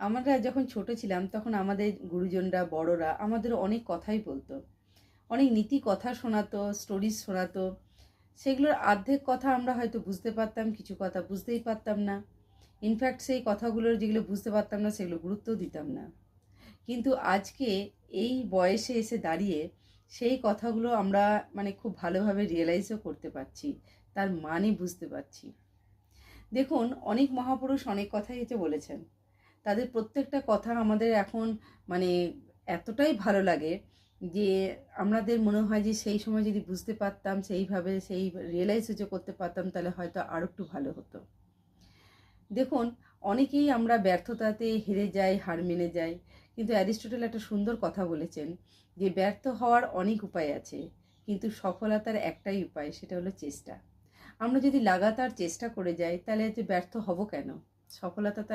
আমরা যখন ছোট ছিলাম তখন আমাদের গুরুজনরা, বড়রা আমাদের অনেক কথাই বলতো। অনেক নীতি কথা শোনাতো, স্টোরিজ শোনাতো। সেগুলোর অর্ধেক কথা আমরা হয়তো বুঝতে পারতাম, কিছু কথা বুঝতেই পারতাম না। ইনফ্যাক্ট সেই কথাগুলোর যেগুলো বুঝতে পারতাম না সেগুলো গুরুত্বও দিতাম না। কিন্তু আজকে এই বয়সে এসে দাঁড়িয়ে সেই কথাগুলো আমরা খুব ভালোভাবে রিয়েলাইজও করতে পারছি, তার মানে বুঝতে পারছি। দেখুন, অনেক মহাপুরুষ অনেক কথাই বলেছেন। তাদের প্রত্যেকটা কথা আমাদের এখন মানে এতটাই ভালো লাগে যে আমাদের মনে হয় যে সেই সময় যদি বুঝতে পারতাম, সেইভাবে সেই রিয়েলাইজও যে করতে পারতাম, তাহলে হয়তো আরও একটু ভালো হতো। দেখুন, অনেকেই আমরা ব্যর্থতাতে হেরে যাই, হার মেনে যাই। কিন্তু অ্যারিস্টটল একটা সুন্দর কথা বলেছেন যে ব্যর্থ হওয়ার অনেক উপায় আছে, কিন্তু সফলতার একটাই উপায়, সেটা হলো চেষ্টা। আমরা যদি লাগাতার চেষ্টা করে যাই তাহলে ব্যর্থ হব কেন? সফলতা তো